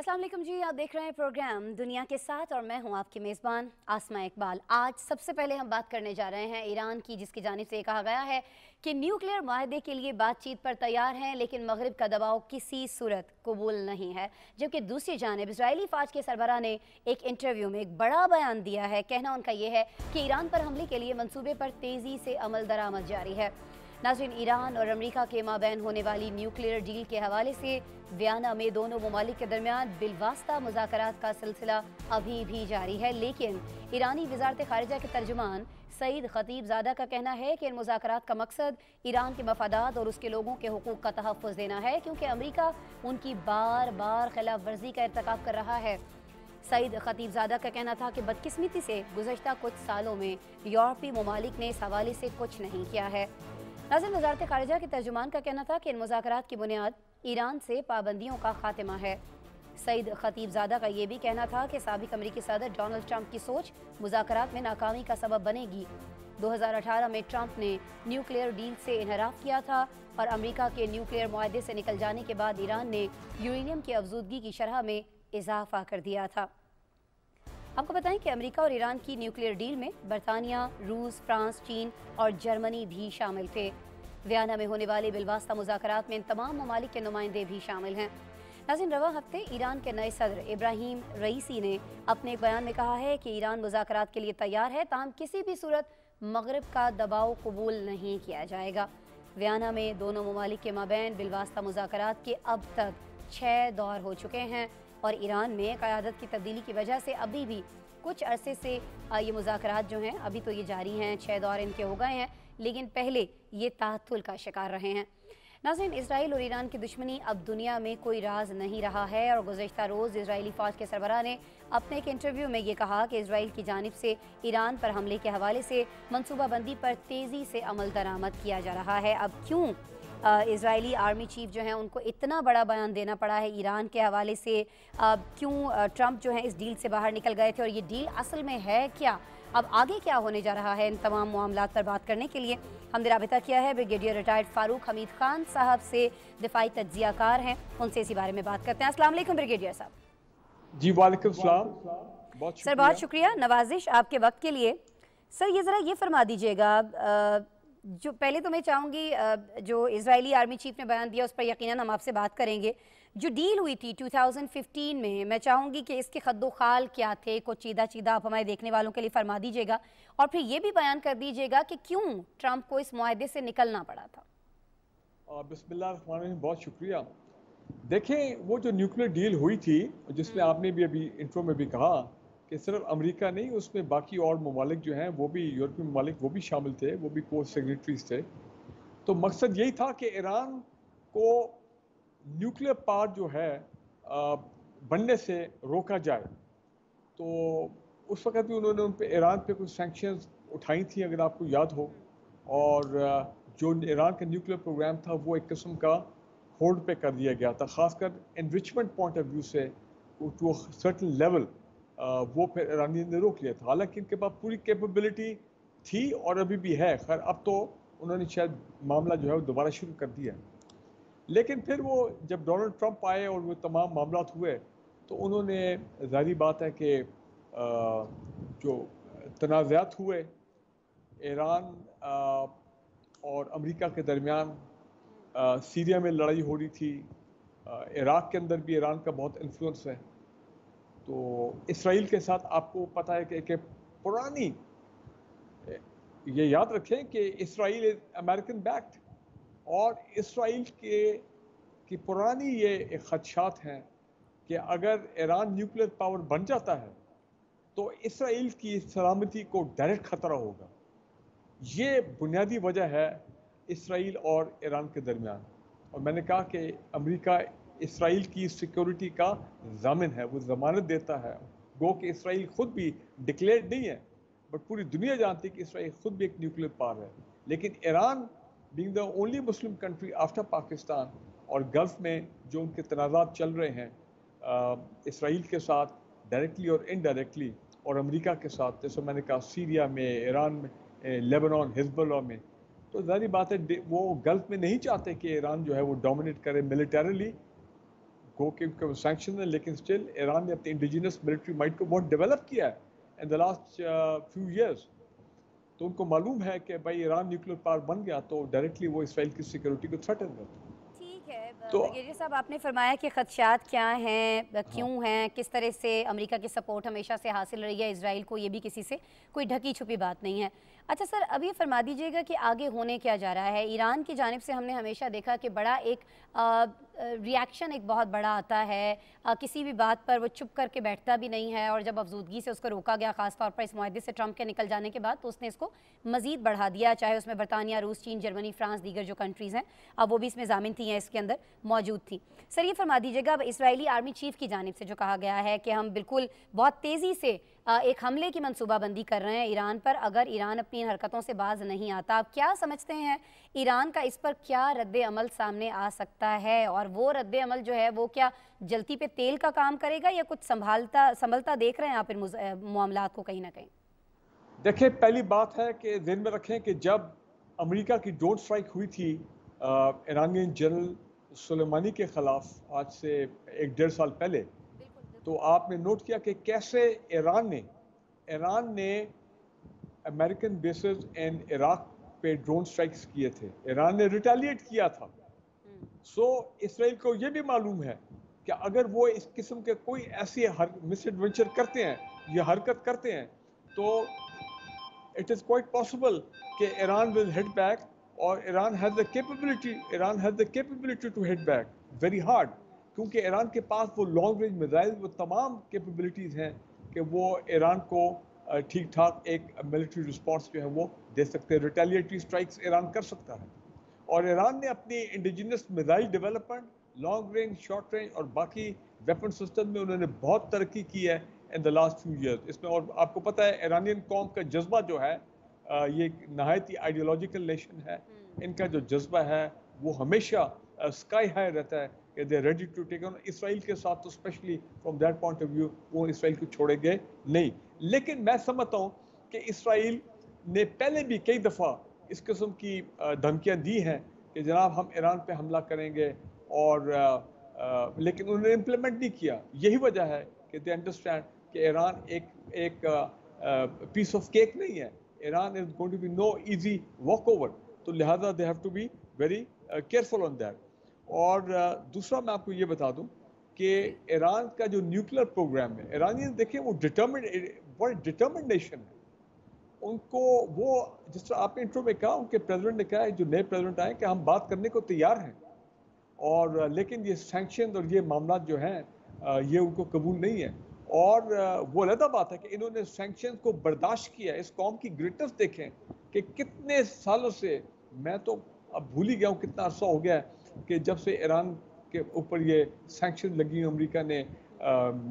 अस्सलाम वालेकुम जी, आप देख रहे हैं प्रोग्राम दुनिया के साथ और मैं हूं आपकी मेज़बान आसमा इकबाल। आज सबसे पहले हम बात करने जा रहे हैं ईरान की, जिसकी जानिब से कहा गया है कि न्यूक्लियर माहदे के लिए बातचीत पर तैयार हैं, लेकिन मगरिब का दबाव किसी सूरत कबूल नहीं है। जबकि दूसरी जानिब इजरायली फ़ौज के सरबराह ने एक इंटरव्यू में एक बड़ा बयान दिया है। कहना उनका यह है कि ईरान पर हमले के लिए मनसूबे पर तेज़ी से अमल दरामद जारी है। नाज़रीन, ईरान और अमेरिका के माबैन होने वाली न्यूक्लियर डील के हवाले से वियना में दोनों ममालिक के दरमियान बिलवास्ता मुज़ाकरात का सिलसिला अभी भी जारी है, लेकिन ईरानी वज़ारत ख़ारिजा के तर्जुमान सईद खतीबज़ादा का कहना है कि इन मुज़ाकरात का मकसद ईरान के मफादात और उसके लोगों के हुकूक का तहफ़्फ़ुज़ देना है, क्योंकि अमेरिका उनकी बार बार खिलाफ वर्जी का इर्तिकाब कर रहा है। सईद खतीबज़ादा का कहना था कि बदकिस्मती से गुज़श्ता कुछ सालों में यूरोपीय ममालिक ने इस हवाले से कुछ नहीं किया है। नाज़रीन, वज़ारत ख़ारिजा के तर्जुमान का कहना था कि इन मुज़ाकरात की बुनियाद ईरान से पाबंदियों का खात्मा है। सईद खतीबज़ादा का ये भी कहना था कि साबिक़ अमरीकी सदर डोनाल्ड ट्रंप की सोच मुज़ाकरात में नाकामी का सबब बनेगी। 2018 में ट्रंप ने न्यूक्लियर डील से इनहराफ किया था और अमरीका के न्यूक्लियर मुआहदे से निकल जाने के बाद ईरान ने यूरेनियम की अफजूदगी की शरह में इजाफा कर दिया था। आपको बताएं कि अमेरिका और ईरान की न्यूक्लियर डील में बरतानिया, रूस, फ्रांस, चीन और जर्मनी भी शामिल थे। वियना में होने वाले बिलवास्ता मुज़ाकरात में इन तमाम ममालिक के नुमाइंदे भी शामिल हैं। नाज़रीन, रवा हफ्ते ईरान के नए सदर इब्राहिम रईसी ने अपने एक बयान में कहा है कि ईरान मुज़ाकरात के लिए तैयार है, ताहम किसी भी सूरत मगरिब का दबाव कबूल नहीं किया जाएगा। वियना में दोनों ममालिक के माबैन बिलवास्ता मुज़ाकरात के अब तक 6 दौर हो चुके हैं और ईरान में क़यादत की तब्दीली की वजह से अभी भी कुछ अरसे से ये मुज़ाकरात जो हैं अभी तो ये जारी हैं। 6 दौर इनके हो गए हैं, लेकिन पहले ये ताअत्तुल का शिकार रहे हैं। नाज़रीन, इसराइल और ईरान की दुश्मनी अब दुनिया में कोई राज नहीं रहा है और गुज़श्ता रोज़ इसराइली फ़ौज के सरबराह ने अपने एक इंटरव्यू में ये कहा कि इसराइल की जानिब से ईरान पर हमले के हवाले से मनसूबाबंदी पर तेज़ी से अमल दरामद किया जा रहा है। अब क्यों इजरायली आर्मी चीफ जो हैं उनको इतना बड़ा बयान देना पड़ा है ईरान के हवाले से, क्यों ट्रंप जो है इस डील से बाहर निकल गए थे और ये डील असल में है क्या, अब आगे क्या होने जा रहा है, इन तमाम मामलात पर बात करने के लिए हमने राबिता किया है ब्रिगेडियर रिटायर्ड फारूक हमीद खान साहब से, दिफाई तज्जियाकार हैं, उनसे इसी बारे में बात करते हैं। अस्सलाम वालेकुम ब्रिगेडियर साहब। जी वालेकुम सलाम। सर बहुत शुक्रिया, नवाजिश आपके वक्त के लिए। सर ये ज़रा ये फरमा दीजिएगा, जो पहले तो मैं चाहूँगी जो इजरायली आर्मी चीफ ने बयान दिया उस पर यकीनन हम आपसे बात करेंगे। जो डील हुई थी 2015 में, मैं चाहूँगी कि इसके खद्दो खाल क्या थे, कुछ चीदा चीदा आप हमारे देखने वालों के लिए फरमा दीजिएगा और फिर ये भी बयान कर दीजिएगा कि क्यों ट्रंप को इस मुआहदे से निकलना पड़ा था। बिस्मिल्लाह, बहुत शुक्रिया। देखें, वो जो न्यूक्लियर डील हुई थी जिसमें आपने भी अभी इंट्रो में भी कहा कि सिर्फ अमेरिका नहीं, उसमें बाकी और ममालिक जो हैं वो भी, यूरोपीय ममालिक वो भी शामिल थे, वो भी को सिग्नेटरीज थे। तो मकसद यही था कि ईरान को न्यूक्लियर पावर जो है बनने से रोका जाए। तो उस वक्त भी उन्होंने उन पे ईरान पे कुछ सैंक्शंस उठाई थी, अगर आपको याद हो, और जो ईरान का न्यूक्लियर प्रोग्राम था वो एक किस्म का होल्ड पे कर दिया गया था, ख़ासकर एनरिचमेंट पॉइंट ऑफ व्यू से टू सर्टेन लेवल वो फिर ईरानी ने रोक लिया था। हालांकि इनके पास पूरी कैपेबिलिटी थी और अभी भी है। खैर अब तो उन्होंने शायद मामला जो है वो दोबारा शुरू कर दिया। लेकिन फिर वो जब डोनाल्ड ट्रंप आए और वो तमाम मामला हुए तो उन्होंने, ज़ाहिर बात है कि जो तनाज़ात हुए ईरान और अमेरिका के दरमियान, सीरिया में लड़ाई हो रही थी, इराक़ के अंदर भी ईरान का बहुत इन्फ्लुएंस है। तो इसराइल के साथ आपको पता है कि पुरानी, ये याद रखें कि इसराइल इज अमेरिकन बैक्ड और इसराइल की पुरानी ये खदशात हैं कि अगर ईरान न्यूक्लियर पावर बन जाता है तो इसराइल की सलामती को डायरेक्ट ख़तरा होगा। ये बुनियादी वजह है इसराइल और ईरान के दरमियान। और मैंने कहा कि अमेरिका इसराइल की सिक्योरिटी का ज़ामिन है, वो ज़मानत देता है। गो कि इसराइल ख़ुद भी डिक्लेयर्ड नहीं है, बट पूरी दुनिया जानती है कि इसराइल ख़ुद भी एक न्यूक्लियर पावर है। लेकिन Iran being the only Muslim country after Pakistan और गल्फ़ में जो उनके तनाज़ात चल रहे हैं इसराइल के साथ डायरेक्टली और इनडायरेक्टली, और अमेरिका के साथ, जैसे मैंने कहा सीरिया में, ईरान में, लेबनान, हिजबुल्लाह में, तो ज़ाहिर बात है वो गल्फ़ में नहीं चाहते कि ईरान जो है वो डोमिनेट करे मिलिटरीली। गो के उनके सैंक्शन है, लेकिन स्टिल ईरान ने अपनी इंडिजिनस मिलिट्री माइट को बहुत डेवलप किया है in the last few years. तो उनको मालूम है कि भाई ईरान न्यूक्लियर पावर बन गया तो डायरेक्टली वो इसराइल की सिक्योरिटी को थ्रेटन करता है। ठीक है, तो ब्रिगेडियर साहब आपने फरमाया कि खदशात क्या हैं, हाँ, क्यों हैं, किस तरह से अमेरिका की सपोर्ट हमेशा से हासिल रही है इसराइल को, ये भी किसी से कोई ढकी छुपी बात नहीं है। अच्छा सर, अब ये फरमा दीजिएगा कि आगे होने क्या जा रहा है। ईरान की जानिब से हमने हमेशा देखा कि बड़ा एक रिएक्शन एक बहुत बड़ा आता है, किसी भी बात पर वो चुप करके बैठता भी नहीं है, और जब अफजूदगी से उसको रोका गया ख़ासतौर पर इस मुआहदे से ट्रंप के निकल जाने के बाद, तो उसने इसको मज़ीद बढ़ा दिया, चाहे उसमें बरतानिया, रूस, चीन, जर्मनी, फ्रांस, दीगर जो कंट्रीज़ हैं अब वो भी इसमें ज़ामिन थी, हैं इसके अंदर मौजूद थी। सर ये फरमा दीजिएगा, अब इसराइली आर्मी चीफ़ की जानिब से जो कहा गया है कि हम बिल्कुल बहुत तेज़ी से एक हमले की मनसूबाबंदी कर रहे हैं ईरान पर, अगर ईरान अपनी इन हरकतों से बाज नहीं आता, आप क्या समझते हैं ईरान का इस पर क्या रद्द अमल सामने आ सकता है, और वो रद्द अमल जो है वो क्या जलती पे तेल का काम करेगा, या कुछ संभलता देख रहे हैं आप इन मामलात को कहीं ना कहीं? देखिए, पहली बात है कि ध्यान में रखें कि जब अमेरिका की ड्रोन स्ट्राइक हुई थी ईरानियन जनरल सुलेमानी के ख़िलाफ़ आज से 1 डेढ़ साल पहले, तो आपने नोट किया कि कैसे ईरान ने अमेरिकन बेसेस इन इराक पे ड्रोन स्ट्राइक्स किए थे। ईरान ने रिटेलिएट किया था। इसराइल को ये भी मालूम है कि अगर वो इस किस्म के कोई ऐसी मिस एडवेंचर करते हैं या हरकत करते हैं, तो it is quite possible कि ईरान will hit back, और Iran has the capability to hit back very hard, क्योंकि ईरान के पास वो लॉन्ग रेंज मिसाइल, वो तमाम कैपेबिलिटीज़ हैं कि वो ईरान को ठीक ठाक एक मिलिट्री रिस्पॉन्स जो है वो दे सकते हैं, रिटेलिएटरी स्ट्राइक्स ईरान कर सकता है। और ईरान ने अपनी indigenous missile development, long range, short range और बाकी वेपन सिस्टम में उन्होंने बहुत तरक्की की है in the last few years इसमें। और आपको पता है ईरानियन कौम का जज्बा जो है, ये नहायत ही आइडियोलॉजिकल नेशन है, इनका जो जज्बा है वो हमेशा स्काई हाई रहता है कि they ready to take on Israel के साथ, तो specially from that point of view वो इसराइल को छोड़ेंगे नहीं। लेकिन मैं समझता हूँ कि इसराइल ने पहले भी कई दफ़ा इस किस्म की धमकियाँ दी हैं कि जनाब हम ईरान पे हमला करेंगे, और लेकिन उन्होंने इम्प्लीमेंट नहीं किया। यही वजह है कि दे अंडरस्टैंड कि ईरान एक पीस ऑफ केक नहीं है, Iran is going to be no easy walk over, तो लिहाजा they have to be very careful on that. और दूसरा मैं आपको ये बता दूं कि ईरान का जो न्यूक्लियर प्रोग्राम है, ईरानियन देखिए वो बड़ी डिटर्मिन्ड नेशन है। उनको वो, जिस तरह आपने इंट्रो में कहा, उनके प्रेसिडेंट ने कहा है, जो नए प्रेसिडेंट आए, कि हम बात करने को तैयार हैं, और लेकिन ये सैंक्शन और ये मामला जो हैं ये उनको कबूल नहीं है। और वो अलग बात है कि इन्होंने सैंक्शन को बर्दाश्त किया। इस कौम की ग्रेटनेस देखें कि कितने सालों से, मैं तो अब भूल ही गया हूँ कितना अर्सा हो गया है कि जब से ईरान के ऊपर ये सैंक्शन लगी अमेरिका ने,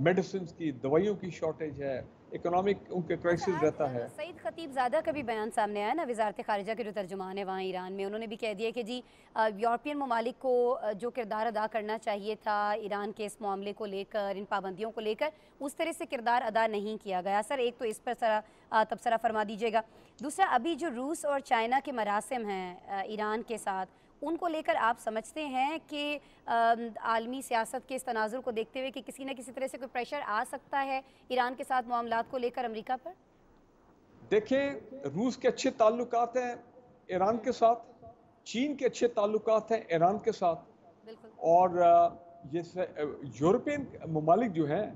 मेडिसिन की, दवाइयों की शॉर्टेज है, इकोनॉमिक उनके क्राइसिस रहता है। सईद खतीबज़ादा का भी बयान सामने आया ना, वज़ारत ख़ारिजा के जो तर्जुमान है वहाँ ईरान में, उन्होंने भी कह दिया कि जी यूरोपियन ममालिक को जो किरदार अदा करना चाहिए था ईरान के इस मामले को लेकर, इन पाबंदियों को लेकर, उस तरह से किरदार अदा नहीं किया गया। सर एक तो इस पर तबसरा फरमा दीजिएगा। दूसरा, अभी जो रूस और चाइना के मरासिम हैं ईरान के साथ, उनको लेकर आप समझते हैं कि आलमी सियासत के इस तनाजुर को देखते हुए कि किसी न किसी तरह से कोई प्रेशर आ सकता है ईरान के साथ मामलात को लेकर अमेरिका पर? देखें, रूस के अच्छे ताल्लुकात हैं ईरान के साथ, चीन के अच्छे ताल्लुकात हैं ईरान के साथ, और ये यूरोपियन ममालिक जो हैं,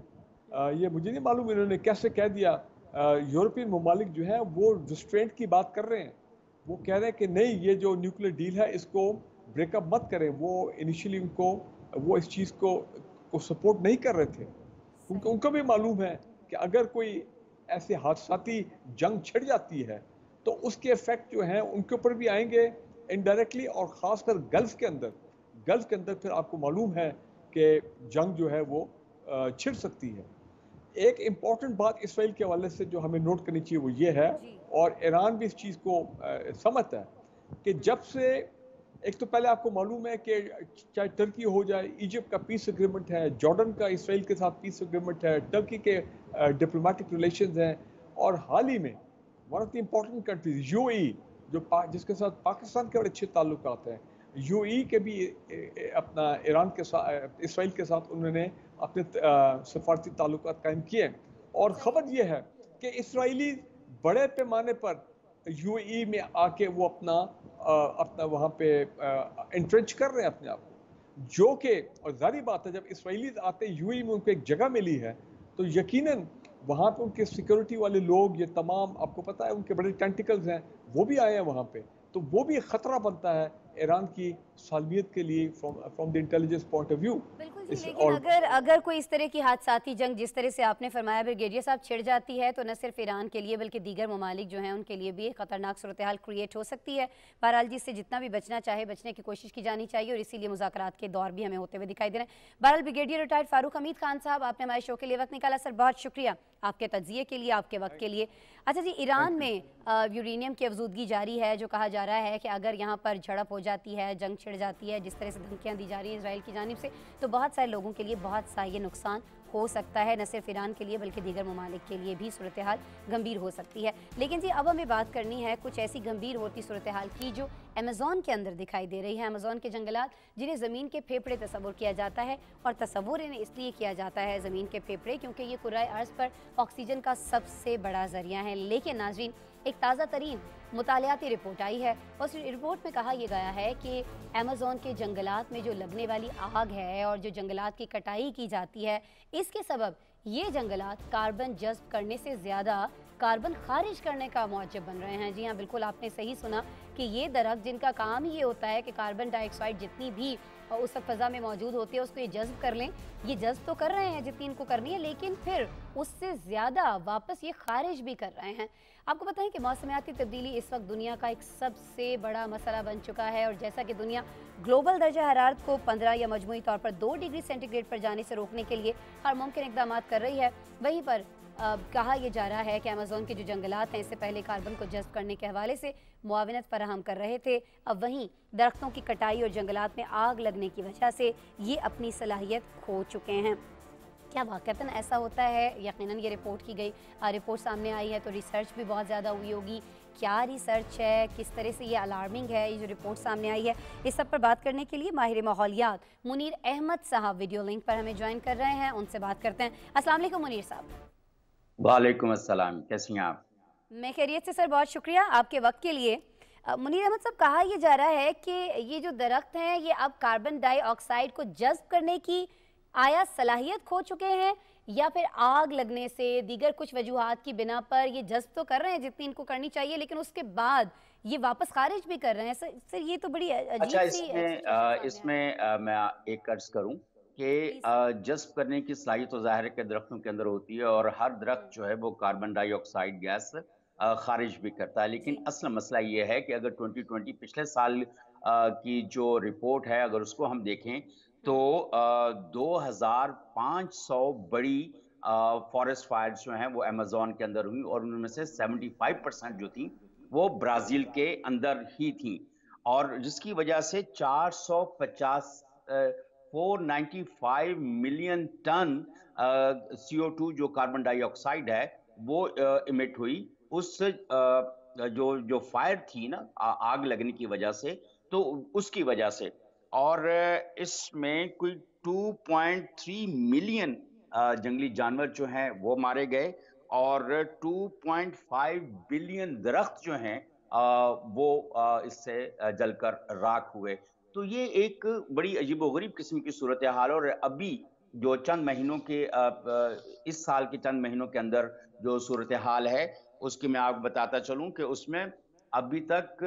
ये मुझे नहीं मालूम इन्होंने कैसे कह दिया, यूरोपियन ममालिक जो हैं वो रिस्ट्रेंट की बात कर रहे हैं। वो कह रहे हैं कि नहीं, ये जो न्यूक्लियर डील है इसको ब्रेकअप मत करें। वो इनिशियली वो इस चीज़ को सपोर्ट नहीं कर रहे थे। उनको भी मालूम है कि अगर कोई ऐसे हादसाती जंग छिड़ जाती है तो उसके इफेक्ट जो हैं उनके ऊपर भी आएंगे इनडायरेक्टली, और ख़ासकर गल्फ़ के अंदर फिर आपको मालूम है कि जंग जो है वो छिड़ सकती है। एक इम्पॉर्टेंट बात इसराइल के हवाले से जो हमें नोट करनी चाहिए वो ये है, और ईरान भी इस चीज़ को समझता है, कि जब से, एक तो पहले आपको मालूम है कि चाहे टर्की हो जाए, इजिप्ट का पीस एग्रीमेंट है, जॉर्डन का इसराइल के साथ पीस एग्रीमेंट है, टर्की के डिप्लोमेटिक रिलेशंस हैं, और हाल ही में one of the important countries UAE जिसके साथ पाकिस्तान के बड़े अच्छे ताल्लुकात हैं, यूएई के भी अपना ईरान के साथ इसराइल के साथ उन्होंने अपने सफारती ताल्लुकात कायम किए हैं। और सही ख़बर ये है कि इसराइली बड़े पैमाने पर यूएई में आके वो अपना वहाँ पे एंट्रेंच कर रहे हैं अपने आप को, जो कि और ज़ाहिर बात है जब इसराइली आते यूएई में उनको एक जगह मिली है तो यकीनन वहाँ पे उनके सिक्योरिटी वाले लोग ये तमाम आपको पता है उनके बड़े टेंटिकल्स हैं, वो भी आए हैं वहाँ पे, तो वो भी खतरा बनता है ईरान की सालमियत के लिए from the intelligence point of view. बिल्कुल जी, इस लेकिन और अगर अगर कोई इस तरह की हादसाती जंग जिस तरह से आपने फरमाया ब्रिगेडियर साहब छिड़ जाती है तो न सिर्फ ईरान के लिए बल्कि दीगर ममालिक जो हैं उनके लिए भी एक खतरनाक सूरत हाल क्रिएट हो सकती है। बहरहाल जिससे जितना भी बचना चाहे बचने की कोशिश की जानी चाहिए और इसीलिए मुज़ाकरात के दौर भी हमें होते हुए दिखाई दे रहे हैं। बहरहाल ब्रिगेडियर रिटायर्ड फारूक हमीद खान साहब, आपने हमारे शो के लिए वक्त निकाला। सर बहुत शुक्रिया आपके तज्जिए के लिए, आपके वक्त के लिए। अच्छा जी, ईरान में यूरेनियम की अफजूदगी जारी है, जो कहा जा रहा है कि अगर यहाँ पर झड़प हो जाती है, जंग छिड़ जाती है, जिस तरह से धमकियाँ दी जा रही हैं इसराइल की जानिब से, तो बहुत सारे लोगों के लिए बहुत सा ये नुकसान हो सकता है, न सिर्फ ईरान के लिए बल्कि दीगर ममालिक के लिए भी सूरत हाल गंभीर हो सकती है। लेकिन जी अब हमें बात करनी है कुछ ऐसी गंभीर होती सूरत हाल की जो अमेज़ॉन के अंदर दिखाई दे रही है। अमेज़ॉन के जंगलात जिन्हें ज़मीन के फेफड़े तस्वुर किया जाता है, और तस्वुर इन्हें इसलिए किया जाता है ज़मीन के फेफड़े क्योंकि ये कुराए अर्ज़ पर ऑक्सीजन का सबसे बड़ा ज़रिया है। लेकिन नाज़रीन, एक ताज़ा तरीन मुतालियाती रिपोर्ट आई है, और उस रिपोर्ट में कहा यह गया है कि अमेज़ॉन के जंगलात में जो लगने वाली आग है और जो जंगलात की कटाई की जाती है, इसके सबब ये जंगलात कार्बन जज़्ब करने से ज़्यादा कार्बन खारिज करने का मौजब बन रहे हैं। जी हाँ, बिल्कुल आपने सही सुना कि ये दरख्त जिनका काम ही ये होता है कि कार्बन डाइऑक्साइड जितनी भी उस फ़ज़ा में मौजूद होती है उसको ये जज़्ब कर लें, ये जज़्ब तो कर रहे हैं जितनी इनको करनी है, लेकिन फिर उससे ज़्यादा वापस ये खारिज भी कर रहे हैं। आपको पता है कि मौसमियाती तब्दीली इस वक्त दुनिया का एक सबसे बड़ा मसला बन चुका है, और जैसा कि दुनिया ग्लोबल दर्जा हरारत को 15 या मजमूई तौर पर 2 डिग्री सेंटीग्रेड पर जाने से रोकने के लिए हर मुमकिन इक़दाम कर रही है, वहीं पर कहा यह जा रहा है कि अमेज़ॉन के जो जंगलात हैं इससे पहले कार्बन को जज़्ब करने के हवाले से मुआवनत फराहम कर रहे थे, अब वहीं दरख्तों की कटाई और जंगलात में आग लगने की वजह से ये अपनी सलाहियत खो चुके हैं। क्या वाक़तन ऐसा होता है? यकीनन ये रिपोर्ट की गई, रिपोर्ट सामने आई है तो रिसर्च भी बहुत ज़्यादा हुई होगी। क्या रिसर्च है, किस तरह से ये अलार्मिंग है ये जो रिपोर्ट सामने आई है, इस सब पर बात करने के लिए माहिर माहौलियात मुनीर अहमद साहब वीडियो लिंक पर हमें ज्वाइन कर रहे हैं, उनसे बात करते हैं। अस्सलाम वालेकुम मुनीर साहब। वालेकुम अस्सलाम, कैसी हैं आप? मैं खैरियत से सर, बहुत शुक्रिया आपके वक्त के लिए। मुनीर अहमद साहब, कहा यह जा रहा है कि ये जो दरख्त हैं ये अब कार्बन डाइऑक्साइड को जज़्ब करने की आया सलाहियत खो चुके हैं, या फिर आग लगने से दीगर कुछ वजूहात की बिना पर ये जज़्ब तो कर रहे हैं जितनी इनको करनी चाहिए, लेकिन उसके बाद ये वापस खारिज भी कर रहे हैं। सर ये तो बड़ी अजीब अच्छा, सी इसमें मैं एक अर्ज करूं कि जज़्ब करने की सलाहियत तो ज़ाहिर है कि दरख्तों के अंदर होती है, और हर दरख्त जो है वो कार्बन डाइऑक्साइड गैस खारिज भी करता है। लेकिन असल मसला ये है कि अगर 2020 पिछले साल की जो रिपोर्ट है अगर उसको हम देखें तो 2500 बड़ी फॉरेस्ट फायर्स जो हैं वो अमेज़न के अंदर हुई, और उनमें से 75% जो थी वो ब्राज़ील के अंदर ही थी, और जिसकी वजह से 495 मिलियन टन CO2 जो कार्बन डाइऑक्साइड है वो इमिट हुई उस जो फायर थी ना आग लगने की वजह से, तो उसकी वजह से। और इसमें कोई 2.3 मिलियन जंगली जानवर जो हैं वो मारे गए, और 2.5 बिलियन दरख्त जो हैं वो इससे जलकर राख हुए। तो ये एक बड़ी अजीबोगरीब किस्म की सूरत हाल, और अभी जो चंद महीनों के इस साल के चंद महीनों के अंदर जो सूरत हाल है उसकी मैं आपको बताता चलूं कि उसमें अभी तक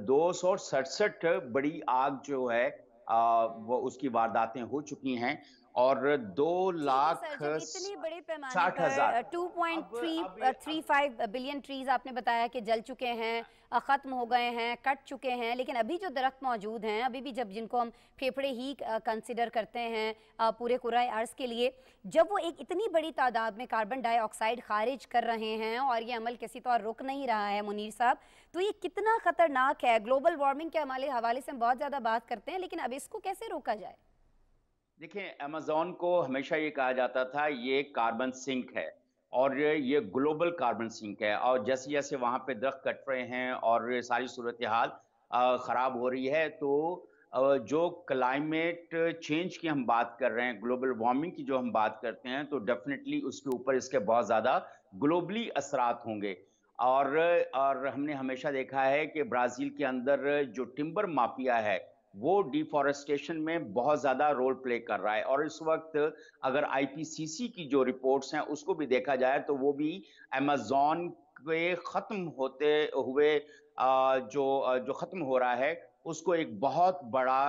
267 बड़ी आग जो है वो उसकी वारदातें हो चुकी हैं, और 2 ठीक है लाख सर, जब इतने बड़े पैमाने 60,000 पर अब 2.335 बिलियन ट्रीज आपने बताया कि जल चुके हैं, ख़त्म हो गए हैं, कट चुके हैं, लेकिन अभी जो दरख्त मौजूद हैं अभी भी, जब जिनको हम फेफड़े ही कंसिडर करते हैं पूरे कुराए अर्ज़ के लिए, जब वो एक इतनी बड़ी तादाद में कार्बन डाइऑक्साइड खारिज कर रहे हैं और ये अमल किसी तौर रुक नहीं रहा है मुनीर साहब, तो ये कितना ख़तरनाक है? ग्लोबल वार्मिंग के हवाले से हम बहुत ज़्यादा बात करते हैं, लेकिन अब इसको कैसे रोका जाए? देखिए, अमेज़न को हमेशा ये कहा जाता था ये कार्बन सिंक है, और ये ग्लोबल कार्बन सिंक है, और जैसे-जैसे वहाँ पे दरख्त कट रहे हैं और ये सारी सूरत हाल ख़राब हो रही है, तो जो क्लाइमेट चेंज की हम बात कर रहे हैं, ग्लोबल वार्मिंग की जो हम बात करते हैं, तो डेफिनेटली उसके ऊपर इसके बहुत ज़्यादा ग्लोबली असरात होंगे। और हमने हमेशा देखा है कि ब्राज़ील के अंदर जो टिम्बर माफिया है, वो डिफॉरेस्टेशन में बहुत ज़्यादा रोल प्ले कर रहा है। और इस वक्त अगर आईपीसीसी की जो रिपोर्ट्स हैं उसको भी देखा जाए तो वो भी अमेज़न के ख़त्म होते हुए जो ख़त्म हो रहा है उसको एक बहुत बड़ा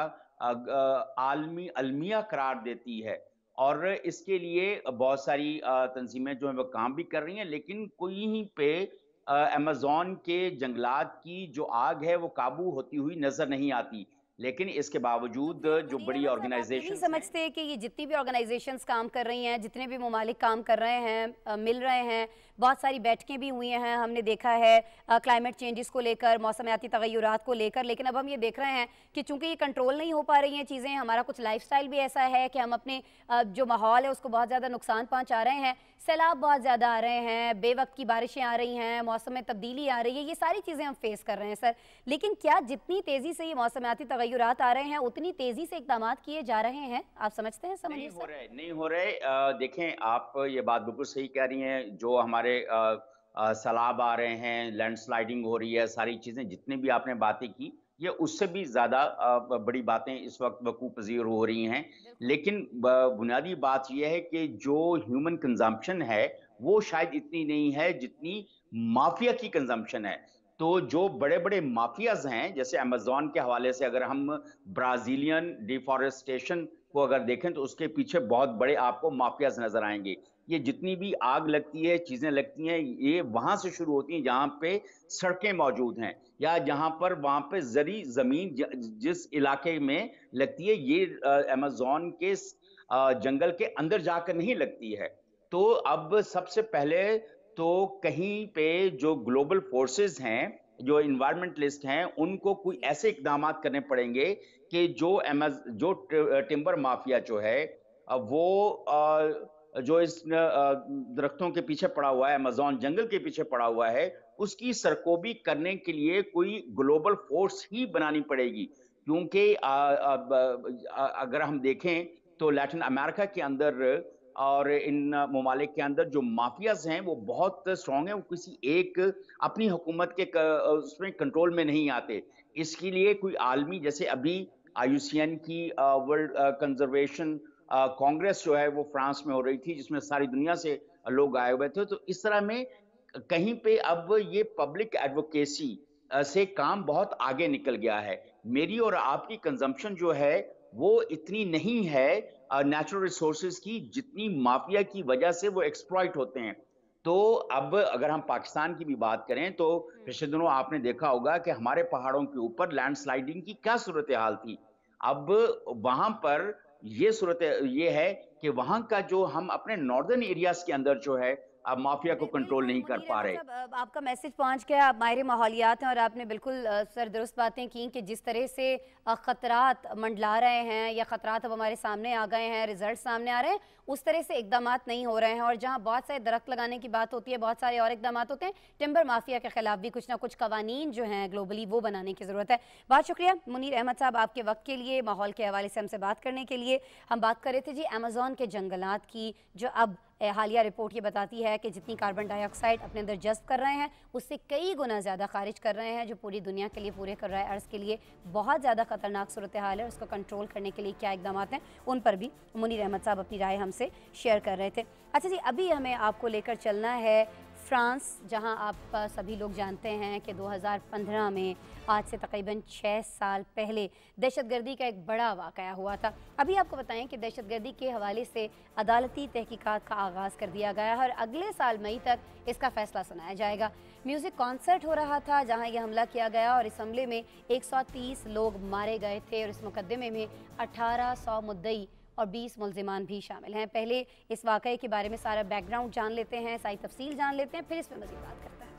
आलमी अलमिया करार देती है। और इसके लिए बहुत सारी तंजीमें जो हैं वो काम भी कर रही हैं, लेकिन कहीं पे अमेज़न के जंगलात की जो आग है वो काबू होती हुई नज़र नहीं आती। लेकिन इसके तो बावजूद क्या जो मुनीर बड़ी अहमद साहब, आप ये नहीं ऑर्गेनाइजेशंस हैं। समझते कि ये जितनी भी ऑर्गेनाइजेशंस काम कर रही हैं, जितने भी ममालिक काम कर रहे हैं, मिल रहे हैं, बहुत सारी बैठकें भी हुई हैं, हमने देखा है क्लाइमेट चेंजेस को लेकर, मौसमियाती तगय्युरात को लेकर, लेकिन अब हम ये देख रहे हैं कि चूंकि ये कंट्रोल नहीं हो पा रही हैं चीज़ें, हमारा कुछ लाइफस्टाइल भी ऐसा है कि हम अपने जो माहौल है उसको बहुत ज़्यादा नुकसान पहुँचा रहे हैं, सैलाब बहुत ज़्यादा आ रहे हैं, बेवक्त की बारिशें आ रही हैं, मौसम में तब्दीली आ रही है, ये सारी चीज़ें हम फेस कर रहे हैं सर। लेकिन क्या जितनी तेज़ी से ये मौसमियाती तगय्युरात आ रहे हैं उतनी तेज़ी से इक़दाम किए जा रहे हैं? आप समझते हैं नहीं समझिए हो सर? रहे, नहीं हो रहे। देखें, आप ये बात बिल्कुल सही कह रही हैं। जो हमारे सैलाब आ रहे हैं, लैंडस्लाइडिंग हो रही है, सारी चीज़ें जितनी भी आपने बातें की, ये उससे भी ज़्यादा बड़ी बातें इस वक़्त वक़ूफ़ पज़ीर हो रही हैं। बिल्कुल। लेकिन ब बुनियादी बात ये है कि जो ह्यूमन कंज़म्पशन है, वो शायद इतनी नहीं है जितनी माफ़िया की कंज़म्पशन है। तो जो बड़े-बड़े माफ़ियाज़ हैं, जैसे अमेज़न के हवाले से अगर हम ब्राज़ीलियन डिफ़ॉरेस्टेशन को अगर देखें तो उसके पीछे बहुत बड़े आपको माफियाज नजर आएंगे। ये जितनी भी आग लगती है, चीजें लगती हैं, ये वहां से शुरू होती हैं जहां पे सड़कें मौजूद हैं या जहां पर वहां पे जरी जमीन जिस इलाके में लगती है, ये अमेज़न के जंगल के अंदर जाकर नहीं लगती है। तो अब सबसे पहले तो कहीं पे जो ग्लोबल फोर्सेस हैं, जो इन्वायरमेंटलिस्ट हैं, उनको कोई जी। ऐसे इकदाम करने पड़ेंगे कि जो टिम्बर माफिया जो है वो जो इस दरख्तों के पीछे पड़ा हुआ है, अमेज़न जंगल के पीछे पड़ा हुआ है, उसकी सरकोबी करने के लिए कोई ग्लोबल फोर्स ही बनानी पड़ेगी। क्योंकि अगर हम देखें तो लैटिन अमेरिका के अंदर और इन ममालिक के अंदर जो माफियाज हैं वो बहुत स्ट्रांग हैं, वो किसी एक अपनी हुकूमत के उसमें कंट्रोल में नहीं आते। इसके लिए कोई आलमी, जैसे अभी आईयूसीएन की वर्ल्ड कंजर्वेशन कांग्रेस जो है वो फ्रांस में हो रही थी, जिसमें सारी दुनिया से लोग आए हुए थे। तो इस तरह में कहीं पे अब ये पब्लिक एडवोकेसी से काम बहुत आगे निकल गया है। मेरी और आपकी कंजम्पशन जो है वो इतनी नहीं है नेचुरल रिसोर्सेज की, जितनी माफिया की वजह से वो एक्सप्लॉइट होते हैं। तो अब अगर हम पाकिस्तान की भी बात करें तो पिछले दिनों आपने देखा होगा कि हमारे पहाड़ों के ऊपर लैंडस्लाइडिंग की क्या सूरत हाल थी। अब वहां पर ये है कि वहां का जो हम अपने नॉर्दर्न एरियाज के अंदर जो है अब माफिया को कंट्रोल बिल्कुल नहीं कर मुनीर पा अहमद रहे। साहब, आपका मैसेज पहुंच गया। आप माहिर माहौलियात हैं और आपने बिल्कुल सर दुरुस्त बातें की कि जिस तरह से ख़तरात मंडला रहे हैं या ख़तरात अब हमारे सामने आ गए हैं, रिजल्ट सामने आ रहे हैं, उस तरह से इकदाम नहीं हो रहे हैं। और जहां बहुत सारे दरख्त लगाने की बात होती है, बहुत सारे और इकदाम होते हैं, टिम्बर माफिया के खिलाफ भी कुछ ना कुछ कवानीन जो हैं ग्लोबली वो बनाने की ज़रूरत है। बहुत शुक्रिया मुनीर अहमद साहब आपके वक्त के लिए, माहौल के हवाले से हमसे बात करने के लिए। हम बात कर रहे थे जी अमेज़न के जंगलात की, जो अब हालिया रिपोर्ट ये बताती है कि जितनी कार्बन डाइऑक्साइड अपने अंदर जज्ब कर रहे हैं उससे कई गुना ज़्यादा खारिज कर रहे हैं, जो पूरी दुनिया के लिए, पूरे कर रहा है अर्ज़ के लिए बहुत ज़्यादा ख़तरनाक सूरत हाल है। उसको कंट्रोल करने के लिए क्या इकदाम हैं, उन पर भी मुनीर अहमद साहब अपनी राय हमसे शेयर कर रहे थे। अच्छा जी, अभी हमें आपको लेकर चलना है फ्रांस, जहां आप सभी लोग जानते हैं कि 2015 में आज से तकरीबन 6 साल पहले दहशतगर्दी का एक बड़ा वाक़या हुआ था। अभी आपको बताएं कि दहशतगर्दी के हवाले से अदालती तहकीकात का आगाज़ कर दिया गया है और अगले साल मई तक इसका फ़ैसला सुनाया जाएगा। म्यूज़िक कॉन्सर्ट हो रहा था जहां यह हमला किया गया और इस हमले में 130 लोग मारे गए थे और इस मुकदमे में 1800 मुद्दई और 20 मुल्जिमान भी शामिल हैं। पहले इस वाक़ये के बारे में सारा बैकग्राउंड जान लेते हैं, सारी तफसील जान लेते हैं, फिर इस पर मज़ीद बात करते हैं।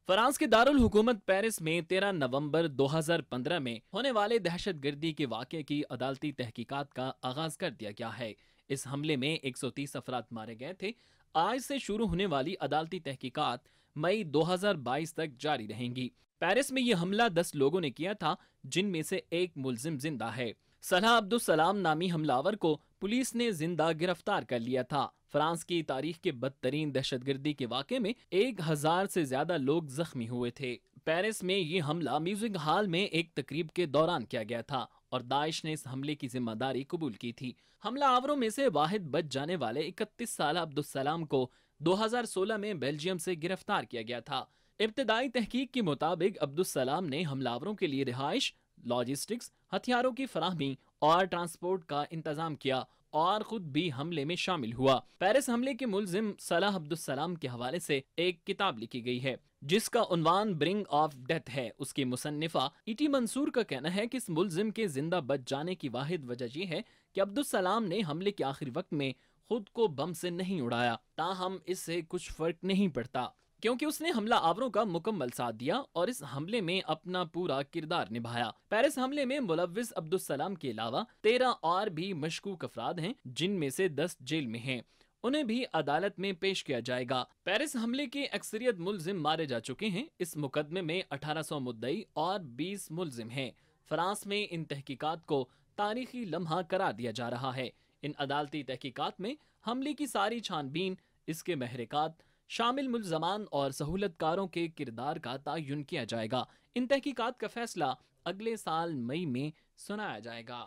फ्रांस के दारुल हुकूमत पेरिस में 13 नवंबर 2015 में होने वाले दहशतगर्दी के वाक़ये की अदालती तहकीकात का आगाज कर दिया गया है। इस हमले में 130 अफराद मारे गए थे। आज से शुरू होने वाली अदालती तहकीकात मई 2022 तक जारी रहेंगी। पेरिस में यह हमला 10 लोगों ने किया था, जिनमें से एक मुलजिम जिंदा है। सलाह अब्दुल सलाम नामी हमलावर को पुलिस ने जिंदा गिरफ्तार कर लिया था। फ्रांस की तारीख के बदतरीन दहशतगर्दी के वाक़े में 1000 से ज्यादा लोग जख्मी हुए थे। पेरिस में ये हमला म्यूजिक हॉल में एक तकरीब के दौरान किया गया था और दाइश ने इस हमले की जिम्मेदारी कबूल की थी। हमला आवरों में से वाहिद बच जाने वाले 31 साल अब्दुल सलाम को 2016 में बेल्जियम से गिरफ्तार किया गया था। इब्तदाई तहकीक के मुताबिक अब्दुल सलाम ने हमलावरों के लिए रिहाइश, लॉजिस्टिक्स, हथियारों की फराहमी और ट्रांसपोर्ट का इंतजाम किया और खुद भी हमले में शामिल हुआ। पेरिस हमले के मुलजिम सलाह अब्दुल सलाम के हवाले से एक किताब लिखी गई है जिसका उन्वान ब्रिंग ऑफ डेथ है। उसकी मुसन्निफा इटी मंसूर का कहना है कि इस मुलजिम के जिंदा बच जाने की वाहिद वजह यह है कि अब्दुल सलाम ने हमले के आखिरी वक्त में खुद को बम से नहीं उड़ाया। ताहम इससे कुछ फर्क नहीं पड़ता क्योंकि उसने हमला आवरों का मुकम्मल साथ दिया और इस हमले में अपना पूरा किरदार निभाया। पेरिस हमले में मुलव्विस अब्दुल सलाम के अलावा 13 और भी मशकूक अफराद हैं, जिनमें से 10 जेल में हैं। उन्हें भी अदालत में पेश किया जाएगा। पेरिस हमले के अक्सरियत मुलजिम मारे जा चुके हैं। इस मुकदमे में 1800 मुद्दई और 20 मुलजिम हैं। फ्रांस में इन तहकीकात को तारीखी लम्हा करार दिया जा रहा है। इन अदालती तहकीकात में हमले की सारी छानबीन, इसके महरकात, शामिल मुल्ज़मान और सहूलतकारों के किरदार का तयन किया जाएगा। इन तहकीकात का फैसला अगले साल मई में सुनाया जाएगा।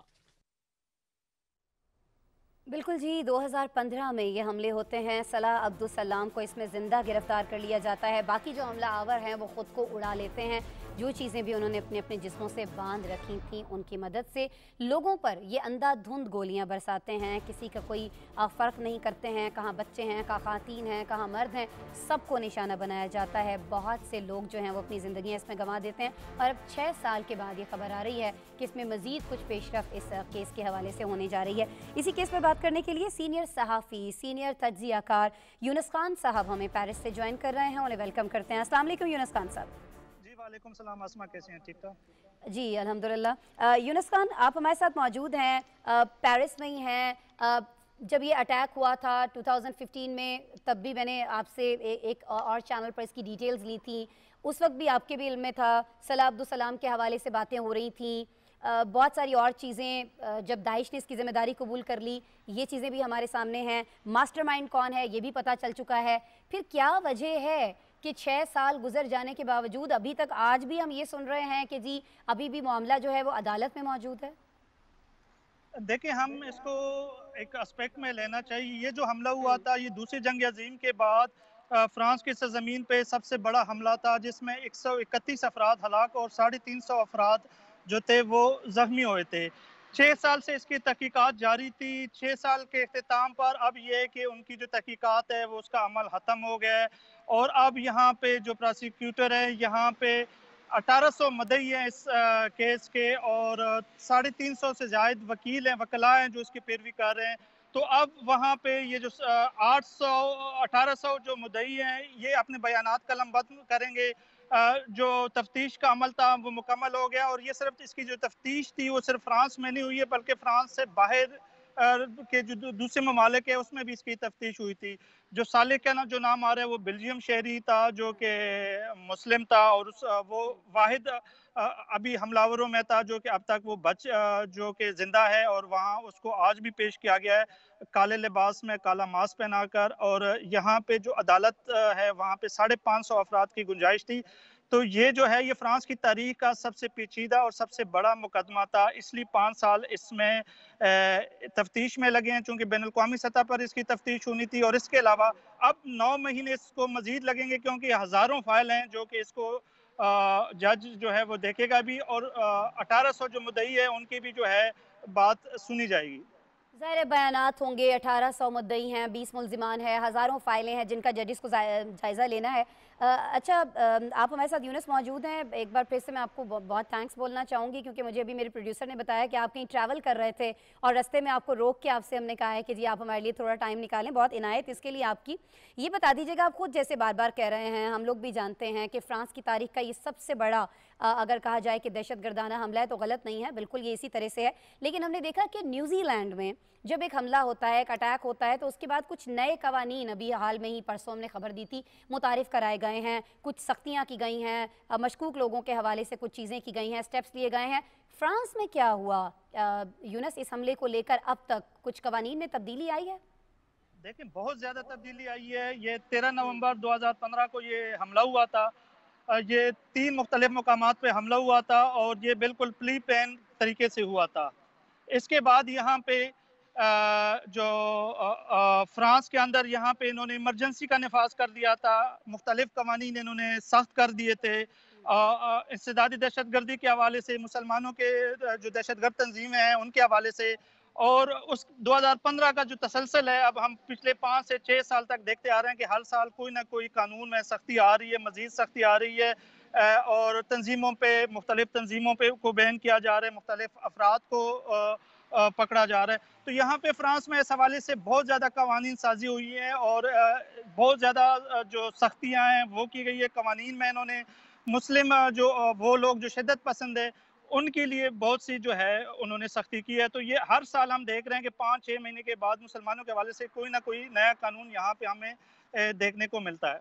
बिल्कुल जी, 2015 में ये हमले होते हैं। सलाह अब्दुल सलाम को इसमें ज़िंदा गिरफ्तार कर लिया जाता है। बाकी जो हमला आवर हैं वो ख़ुद को उड़ा लेते हैं। जो चीज़ें भी उन्होंने अपने अपने जिस्मों से बांध रखी थी उनकी मदद से लोगों पर ये अंधाधुंध गोलियां बरसाते हैं। किसी का कोई फ़र्क नहीं करते हैं, कहाँ बच्चे हैं, कहाँ ख़ातीन हैं, कहाँ मर्द हैं, सबको निशाना बनाया जाता है। बहुत से लोग जो हैं वो अपनी ज़िंदगियाँ इसमें गंवा देते हैं और अब 6 साल के बाद ये खबर आ रही है कि इसमें मज़ीद कुछ पेशरफ इस केस के हवाले से होने जा रही है। इसी केस पर बात करने के लिए सीनियर सहाफ़ी, सीनियर तज्ज़ियाकार यूनुस खान साहब हमें पेरिस से ज्वाइन कर रहे हैं। उन्हें वेलकम करते हैं। अस्सलाम वालेकुम यूनुस खान साहब। जी वालेकुम सलाम आसमा, कैसे हैं? ठीक ठाक जी अल्हम्दुलिल्लाह। यूनुस खान, आप हमारे साथ मौजूद हैं, पेरिस में ही हैं। जब ये अटैक हुआ था 2015 में, तब भी मैंने आपसे एक और चैनल पर इसकी डिटेल्स ली थी। उस वक्त भी आपके भी इल्म में था, सलाह अब्दुल सलाम के हवाले से बातें हो रही थी। बहुत सारी और चीज़ें, जब दाइश ने इसकी ज़िम्मेदारी कबूल कर ली, ये चीज़ें भी हमारे सामने हैं। मास्टरमाइंड कौन है ये भी पता चल चुका है। फिर क्या वजह है कि 6 साल गुजर जाने के बावजूद अभी तक आज भी हम ये सुन रहे हैं कि जी अभी भी मामला जो है वो अदालत में मौजूद है? देखिए, हम इसको एक एस्पेक्ट में लेना चाहिए। ये जो हमला हुआ था ये दूसरी जंग अजीम के बाद फ्रांस की सरजमीन पे सबसे बड़ा हमला था, जिसमें 131 अफराद हलाक और 350 अफराद जो थे वो जख्मी हुए थे। 6 साल से इसकी तहकीकात जारी थी। 6 साल के इख्तिताम पर अब ये है कि उनकी जो तहकीकात है वो उसका अमल ख़त्म हो गया है और अब यहाँ पे जो प्रोसिक्यूटर है, यहाँ पे 1800 मदई हैं इस केस के और 350 से ज़ायद वकील हैं, वकला हैं जो इसकी पैरवी कर रहे हैं। तो अब वहाँ पे ये जो 1800 जो मुद्दई हैं ये अपने बयानात कलमबंद करेंगे। जो तफ्तीश का अमल था वो मुकम्मल हो गया और ये सिर्फ इसकी जो तफ्तीश थी वो सिर्फ फ्रांस में नहीं हुई है, बल्कि फ्रांस से बाहर के जो दूसरे ममालिक है उसमें भी इसकी तफ्तीश हुई थी। जो साले का ना जो नाम आ रहा है वो बेल्जियम शहरी था जो कि मुस्लिम था और वो वाहिद अभी हमलावरों में था जो कि अब तक वो जो कि जिंदा है और वहाँ उसको आज भी पेश किया गया है काले लिबास में, काला मास्क पहनाकर। और यहाँ पे जो अदालत है वहाँ पे 550 अफराद की गुंजाइश थी। तो ये जो है ये फ्रांस की तारीख का सबसे पेचीदा और सबसे बड़ा मुकदमा था, इसलिए 5 साल इसमें तफ्तीश में लगे हैं चूँकि बैनुल-अक़वामी सतह पर इसकी तफ्तीश होनी थी। और इसके अलावा अब 9 महीने इसको मज़ीद लगेंगे क्योंकि हज़ारों फाइल हैं जो कि इसको जज जो है वो देखेगा भी और 1800 जो मुद्दई है उनकी भी जो है बात सुनी जाएगी। ज़ाहिर बयानात होंगे, 1800 मुद्दई हैं, 20 मुल्ज़िमान हैं, हज़ारों फ़ाइलें हैं जिनका जजिस को जायज़ा लेना है। अच्छा, आप हमारे साथ यूनुस मौजूद हैं। एक बार फिर से मैं आपको बहुत थैंक्स बोलना चाहूँगी क्योंकि मुझे अभी मेरे प्रोड्यूसर ने बताया कि आप कहीं ट्रैवल कर रहे थे और रास्ते में आपको रोक के आपसे हमने कहा है कि जी आप हमारे लिए थोड़ा टाइम निकालें। बहुत इनायत इसके लिए आपकी। ये बता दीजिएगा, आप खुद जैसे बार बार कह रहे हैं, हम लोग भी जानते हैं कि फ़्रांस की तारीख का ये सबसे बड़ा अगर कहा जाए कि दहशतगर्दाना हमला है तो गलत नहीं है, बिल्कुल ये इसी तरह से है। लेकिन हमने देखा कि न्यूजीलैंड में जब एक हमला होता है, एक अटैक होता है, तो उसके बाद कुछ नए कवानीन, अभी हाल में ही परसों हमने खबर दी थी, मुतारिफ़ कराए गए हैं, कुछ सख्तियाँ की गई हैं, मशकूक लोगों के हवाले से कुछ चीज़ें की गई हैं, स्टेप्स लिए गए हैं। फ्रांस में क्या हुआ यूनस, इस हमले को लेकर अब तक कुछ कवानीन में तब्दीली आई है? देखिए बहुत ज़्यादा तब्दीली आई है। ये 13 नवंबर 2015 को ये हमला हुआ था। ये 3 मुख्तलिफ मकामात पे हमला हुआ था और ये बिल्कुल प्री प्लान तरीके से हुआ था। इसके बाद यहाँ पे फ्रांस के अंदर यहाँ पे इन्होंने इमरजेंसी का नफाज कर दिया था। मुख्तलिफ कवानीन इन्होंने सख्त कर दिए थे। इंसदादी दहशतगर्दी के हवाले से, मुसलमानों के जो दहशतगर्द तंजीमें हैं उनके हवाले से, और उस 2015 का जो तसलसल है, अब हम पिछले 5 से 6 साल तक देखते आ रहे हैं कि हर साल कोई ना कोई कानून में सख्ती आ रही है, मजीद सख्ती आ रही है, और तंजीमों पे, मुख्तलिफ तंजीमों पे को बैन किया जा रहा है, मुख्तलिफ अफराद को पकड़ा जा रहा है। तो यहाँ पे फ्रांस में इस हवाले से बहुत ज़्यादा कवानीन साजी हुई है और बहुत ज़्यादा जो सख्तियाँ हैं वो की गई है कवानीन में। इन्होंने मुस्लिम जो वो लोग जो शिद्दत पसंद है उनके लिए बहुत सी जो है उन्होंने सख्ती की है। तो ये हर साल हम देख रहे हैं कि 5-6 महीने के बाद मुसलमानों के हवाले से कोई ना कोई नया कानून यहाँ पे हमें देखने को मिलता है।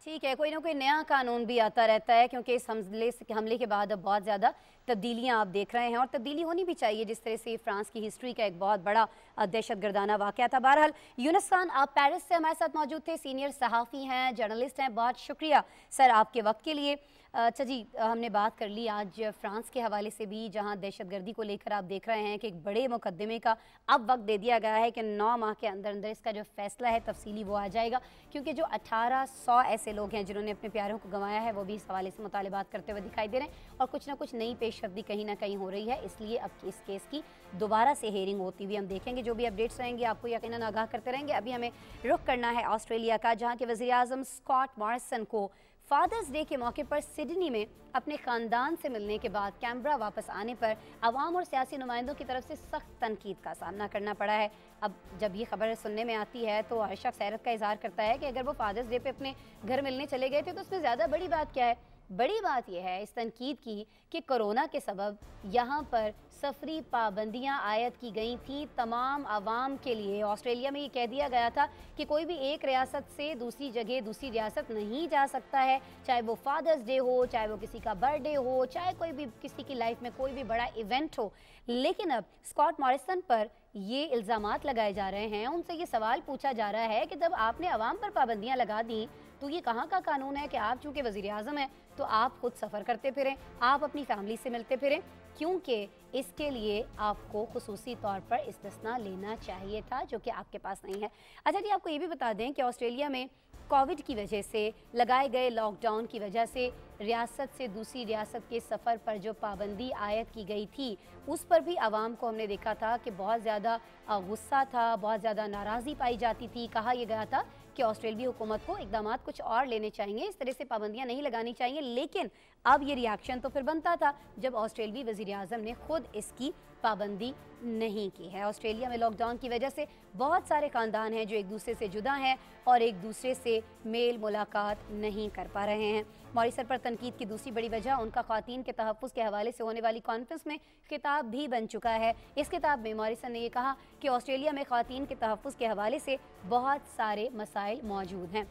ठीक है, कोई ना कोई नया कानून भी आता रहता है, क्योंकि इस हमले के बाद अब बहुत ज़्यादा तब्दीलियां आप देख रहे हैं और तब्दीली होनी भी चाहिए, जिस तरह से फ्रांस की हिस्ट्री का एक बहुत बड़ा दहशतगर्दाना वाक़या था। बहरहाल यूनुस खान, आप पेरिस से हमारे साथ मौजूद थे, सीनियर सहाफ़ी हैं, जर्नलिस्ट हैं, बहुत शुक्रिया सर आपके वक्त के लिए। अच्छा जी, हमने बात कर ली आज फ्रांस के हवाले से भी, जहां दहशतगर्दी को लेकर आप देख रहे हैं कि एक बड़े मुकदमे का अब वक्त दे दिया गया है कि 9 माह के अंदर अंदर इसका जो फैसला है तफसीली वो आ जाएगा, क्योंकि जो 1800 ऐसे लोग हैं जिन्होंने अपने प्यारों को गंवाया है वो भी इस हवाले से मुतालिबात करते हुए दिखाई दे रहे हैं और कुछ ना कुछ नई पेशरफ्ती कहीं ना कहीं हो रही है। इसलिए अब इस केस की दोबारा से हेयरिंग होती हुई हम देखेंगे, जो भी अपडेट्स रहेंगे आपको यकीनन आगाह करते रहेंगे। अभी हमें रुख करना है ऑस्ट्रेलिया का, जहाँ के वज़ीर आज़म स्कॉट मॉरिसन को फादर्स डे के मौके पर सिडनी में अपने ख़ानदान से मिलने के बाद कैमरा वापस आने पर अवाम और सियासी नुमाइंदों की तरफ से सख्त तनकीद का सामना करना पड़ा है। अब जब ये खबर सुनने में आती है तो हर शख्स हैरत का इजहार करता है कि अगर वो फादर्स डे पे अपने घर मिलने चले गए थे तो उसमें ज़्यादा बड़ी बात क्या है। बड़ी बात यह है इस तनकीद की कि कोरोना के सबब यहाँ पर सफरी पाबंदियाँ आयद की गई थी तमाम आवाम के लिए। ऑस्ट्रेलिया में ये कह दिया गया था कि कोई भी एक रियासत से दूसरी जगह, दूसरी रियासत नहीं जा सकता है, चाहे वो फादर्स डे हो, चाहे वो किसी का बर्थडे हो, चाहे कोई भी किसी की लाइफ में कोई भी बड़ा इवेंट हो। लेकिन अब स्कॉट मॉरिसन पर ये इल्ज़ामात लगाए जा रहे हैं, उनसे ये सवाल पूछा जा रहा है कि जब आपने आवाम पर पाबंदियाँ लगा दी तो ये कहाँ का कानून है कि आप चूँकि वज़ीर आज़म हैं तो आप खुद सफ़र करते फिरें, आप अपनी फैमिली से मिलते फिरें, क्योंकि इसके लिए आपको खुसूसी तौर पर इस्तिस्ना लेना चाहिए था, जो कि आपके पास नहीं है। अच्छा जी, आपको ये भी बता दें कि ऑस्ट्रेलिया में कोविड की वजह से लगाए गए लॉकडाउन की वजह से रियासत से दूसरी रियासत के सफ़र पर जो पाबंदी आयद की गई थी उस पर भी आवाम को हमने देखा था कि बहुत ज़्यादा गुस्सा था, बहुत ज़्यादा नाराज़गी पाई जाती थी। कहा यह गया था कि ऑस्ट्रेलियाई हुकूमत को इक़दाम कुछ और लेने चाहिए, इस तरह से पाबंदियाँ नहीं लगानी चाहिए। लेकिन अब ये रिएक्शन तो फिर बनता था जब ऑस्ट्रेलियाई वज़ीर आज़म ने खुद इसकी पाबंदी नहीं की है। ऑस्ट्रेलिया में लॉकडाउन की वजह से बहुत सारे ख़ानदान हैं जो एक दूसरे से जुदा हैं और एक दूसरे से मेल मुलाकात नहीं कर पा रहे हैं। मॉरिसन पर तनकीद की दूसरी बड़ी वजह उनका ख़वातीन के तहफ़्फ़ुज़ के हवाले से होने वाली कॉन्फ्रेंस में खिताब भी बन चुका है। इस किताब में मॉरिसन ने यह कहा कि ऑस्ट्रेलिया में ख़वातीन के तहफ़्फ़ुज़ के हवाले से बहुत सारे मसाइल मौजूद हैं।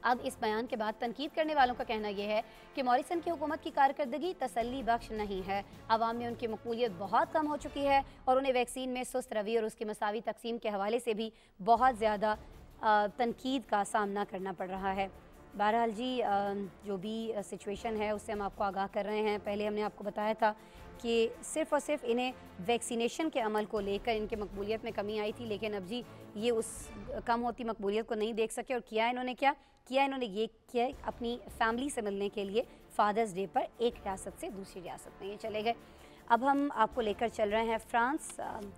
अब इस बयान के बाद तनकीद करने वालों का कहना यह है कि मॉरिसन की हुकूमत की कारकर्दगी तसल्ली बख्श नहीं है। आवाम में उनकी मकबूलियत बहुत कम हो चुकी है और उन्हें वैक्सीन में सुस्त रवि और उसकी मसावी तकसीम के हवाले से भी बहुत ज़्यादा तनकीद का सामना करना पड़ रहा है। बहरहाल जी, जो भी सिचुएशन है उससे हम आपको आगाह कर रहे हैं। पहले हमने आपको बताया था कि सिर्फ़ और सिर्फ इन्हें वैक्सीनेशन के अमल को लेकर इनके मकबूलियत में कमी आई थी, लेकिन अब जी ये उस कम होती मकबूलियत को नहीं देख सके और किया इन्होंने ये किया अपनी फैमिली से मिलने के लिए फादर्स डे पर एक रियासत से दूसरी रियासत में ये चले गए। अब हम आपको लेकर चल रहे हैं फ्रांस।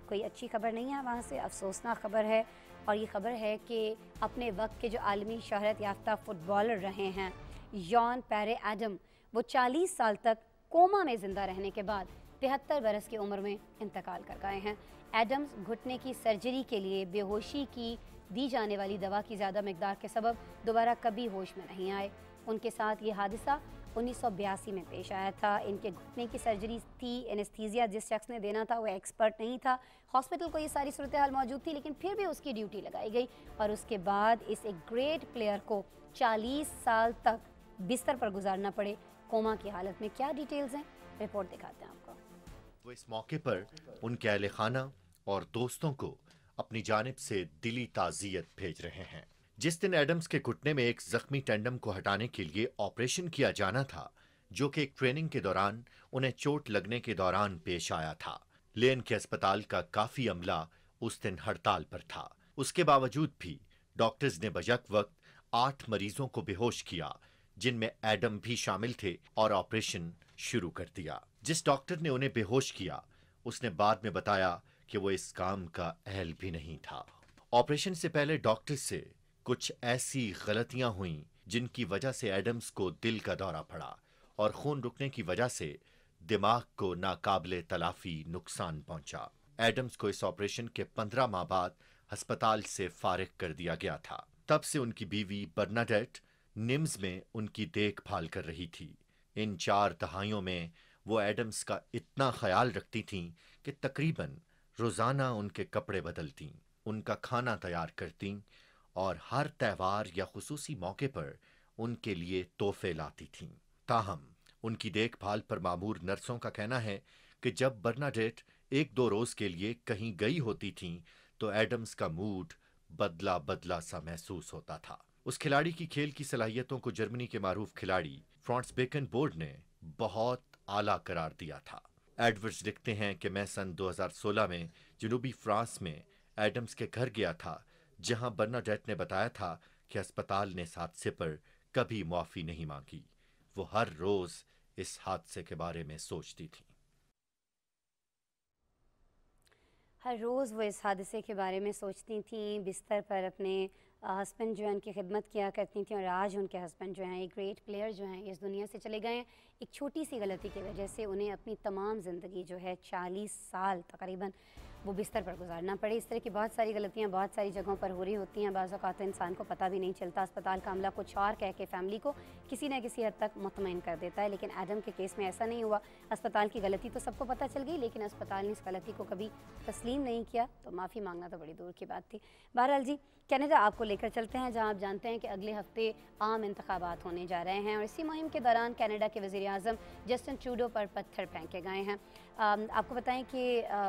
कोई अच्छी खबर नहीं है वहाँ से, अफसोसनाक खबर है। और ये खबर है कि अपने वक्त के जो आलमी शहरत याफ्ता फ़ुटबॉलर रहे हैं जॉन पेरे एडम, वो 40 साल तक कोमा में ज़िंदा रहने के बाद 73 बरस की उम्र में इंतकाल कर गए हैं। एडम्स घुटने की सर्जरी के लिए बेहोशी की दी जाने वाली दवा की ज़्यादा मकदार के सबब दोबारा कभी होश में नहीं आए। उनके साथ ये हादसा 1982 में पेश आया था। इनके घुटने की सर्जरी थी, एनेस्थीसिया जिस शख्स ने देना था वो एक्सपर्ट नहीं था। हॉस्पिटल को ये सारी सूरत हाल मौजूद थी, लेकिन फिर भी उसकी ड्यूटी लगाई गई और उसके बाद इस एक ग्रेट प्लेयर को 40 साल तक बिस्तर पर गुजारना पड़े कोमा की हालत में। क्या डिटेल्स हैं, रिपोर्ट दिखाते हैं आपको। वो इस मौके पर उनके अहले खाना और दोस्तों को अपनी जानिब से दिली ताज़ियत भेज रहे हैं। जिस दिन एडम्स के घुटने में एक जख्मी टेंडम को हटाने के लिए ऑपरेशन किया जाना था, जो कि एक ट्रेनिंग के दौरान उन्हें चोट लगने के दौरान पेश आया था, लेन के अस्पताल का काफी अमला उस दिन हड़ताल पर था। उसके बावजूद भी डॉक्टर्स ने बजक वक्त 8 मरीजों को बेहोश किया, जिनमें एडम भी शामिल थे, और ऑपरेशन शुरू कर दिया। जिस डॉक्टर ने उन्हें बेहोश किया, उसने बाद में बताया कि वो इस काम का अहल भी नहीं था। ऑपरेशन से पहले डॉक्टर से कुछ ऐसी गलतियां हुईं जिनकी वजह से एडम्स को दिल का दौरा पड़ा और खून रुकने की वजह से दिमाग को नाकाबिले तलाफी नुकसान पहुंचा। एडम्स को इस ऑपरेशन के 15 माह बाद अस्पताल से फारिग कर दिया गया था। तब से उनकी बीवी बर्नाडेट निम्स में उनकी देखभाल कर रही थी। इन 4 दहाइयों में वो एडम्स का इतना ख्याल रखती थीं कि तकरीबन रोजाना उनके कपड़े बदलती, उनका खाना तैयार करती और हर त्योहार या खुसूसी मौके पर उनके लिए तोहफे लाती थीं। ताहम उनकी देखभाल पर मामूर नर्सों का कहना है कि जब बर्नाडेट 1-2 रोज के लिए कहीं गई होती थीं तो एडम्स का मूड बदला बदला सा महसूस होता था। उस खिलाड़ी की खेल की सलाहियतों को जर्मनी के मारूफ खिलाड़ी फ्रांस बेकनबोर्ड ने बहुत आला करार दिया था। एडवर्ड्स लिखते हैं कि मैं सन 2016 में जनूबी फ्रांस में एडम्स के घर गया था, जहां बर्नाडेट ने बताया था कि अस्पताल ने इस हादसे पर कभी माफी नहीं मांगी। वो हर रोज इस हादसे के बारे में सोचती थी। हर रोज़ वो इस हादसे के बारे में सोचती थीं, बिस्तर पर अपने हस्बैंड जो है उनकी खिदमत किया करती थी, और आज उनके हस्बैंड जो हैं एक ग्रेट प्लेयर जो हैं इस दुनिया से चले गए हैं। एक छोटी सी गलती की वजह से उन्हें अपनी तमाम ज़िंदगी जो है 40 साल तकरीबन वो बिस्तर पर गुजारना पड़े। इस तरह की बहुत सारी गलतियां बहुत सारी जगहों पर हो रही होती हैं। बाज़ औक़ात इंसान को पता भी नहीं चलता, अस्पताल का अमला कुछ और कह के फैमिली को किसी न किसी हद तक मुतमईन कर देता है। लेकिन एडम के केस में ऐसा नहीं हुआ। अस्पताल की गलती तो सबको पता चल गई, लेकिन अस्पताल ने इस गलती को कभी तस्लीम नहीं किया, तो माफ़ी मांगना तो बड़ी दूर की बात थी। बहरहाल जी, कनाडा आपको लेकर चलते हैं, जहाँ आप जानते हैं कि अगले हफ्ते आम इंतखाबात होने जा रहे हैं, और इसी मुहिम के दौरान कनाडा के वज़ीर आज़म जस्टिन ट्रूडो पर पत्थर फेंके गए हैं। आपको बताएं कि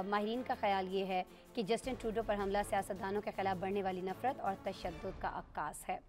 माहिरीन का ख्याल ये है कि जस्टिन ट्रूडो पर हमला सियासतदानों के खिलाफ बढ़ने वाली नफरत और तशद्दुद का अक्कास है।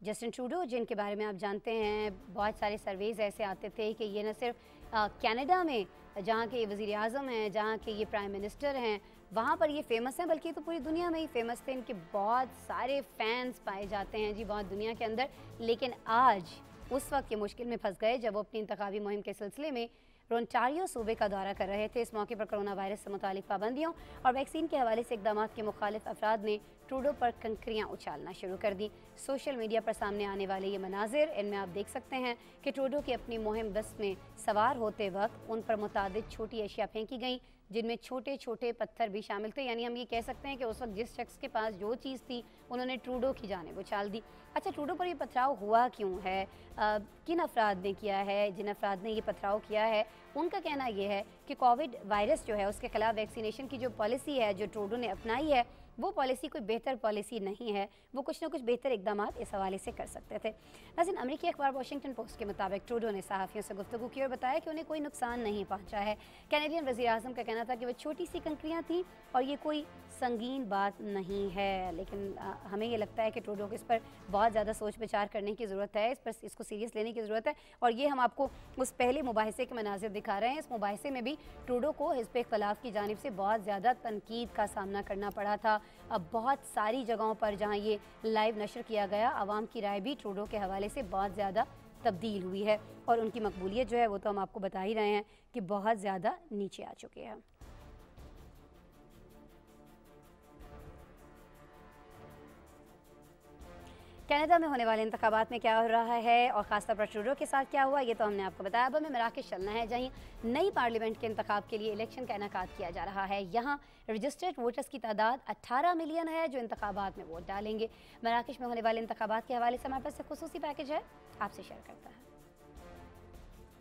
जस्टिन ट्रूडो, जिनके बारे में आप जानते हैं बहुत सारे सर्वेज ऐसे आते थे कि ये न सिर्फ कनाडा में जहाँ के वज़ीर आज़म हैं, जहाँ के ये प्राइम मिनिस्टर हैं, वहाँ पर ये फेमस हैं, बल्कि तो पूरी दुनिया में ही फेमस थे। इनके बहुत सारे फैंस पाए जाते हैं जी बहुत दुनिया के अंदर। लेकिन आज उस वक्त ये मुश्किल में फंस गए जब वो अपनी इंतखाबी मुहिम के सिलसिले में रोंटारियो सूबे का दौरा कर रहे थे। इस मौके पर कोरोना वायरस से मुतालिक पाबंदियों और वैक्सीन के हवाले से इकदाम के मुखालिफ अफराद ने ट्रूडो पर कंकरियाँ उछालना शुरू कर दी। सोशल मीडिया पर सामने आने वाले ये मनाजिर, इनमें आप देख सकते हैं कि ट्रूडो की अपनी मुहिम बस में सवार होते वक्त उन पर मुतादिद छोटी अशिया फेंकी गई, जिनमें छोटे छोटे पत्थर भी शामिल थे। यानी हम ये कह सकते हैं कि उस वक्त जिस शख्स के पास जो चीज़ थी उन्होंने ट्रूडो की जानिब उछाल दी। अच्छा, ट्रूडो पर ये पथराव हुआ क्यों है, किन अफराद ने किया है? जिन अफराद ने ये पथराव किया है उनका कहना ये है कि कोविड वायरस जो है उसके खिलाफ वैक्सीनेशन की जो पॉलिसी है जो ट्रूडो ने अपनाई है वो पॉलिसी कोई बेहतर पॉलिसी नहीं है। वो कुछ ना कुछ बेहतर इकदाम इस हवाले से कर सकते थे। नाज़रीन, अमेरिकी अखबार वाशिंगटन पोस्ट के मुताबिक ट्रूडो ने सहाफ़ियों से गुफ्तगू की और बताया कि उन्हें कोई नुकसान नहीं पहुंचा है। कैनेडियन वज़ीर आज़म का कहना था कि वह छोटी सी कंकरियाँ थीं और ये कोई संगीन बात नहीं है। लेकिन हमें ये लगता है कि ट्रूडो को इस पर बहुत ज़्यादा सोच विचार करने की ज़रूरत है, इसको सीरियस लेने की ज़रूरत है। और ये हम आपको उस पहले मुबाहिसे के मनाजिर दिखा रहे हैं। इस मुबाहिसे में भी ट्रूडो को हिज़्ब इख्तिलाफ़ की जानिब से बहुत ज़्यादा तनकीद का सामना करना पड़ा था। अब बहुत सारी जगहों पर जहाँ ये लाइव नशर किया गया, आवाम की राय भी ट्रूडो के हवाले से बहुत ज़्यादा तब्दील हुई है और उनकी मकबूलियत जो है वो तो हम आपको बता ही रहे हैं कि बहुत ज़्यादा नीचे आ चुकी है। कनाडा में होने वाले इंतखाबात में क्या हो रहा है और ख़ासतौर पर ट्रूडो के साथ क्या हुआ, ये तो हमने आपको बताया। अब हमें मराकश चलना है, जहीं नई पार्लियामेंट के इंतखाब के लिए इलेक्शन का इनेकाद किया जा रहा है। यहाँ रजिस्टर्ड वोटर्स की तादाद 18 मिलियन है जो इंतखाबात में वोट डालेंगे। मराकश में होने वाले इंतखाबात के हवाले से हमारे पास खुसूसी पैकेज है, आपसे शेयर करता है।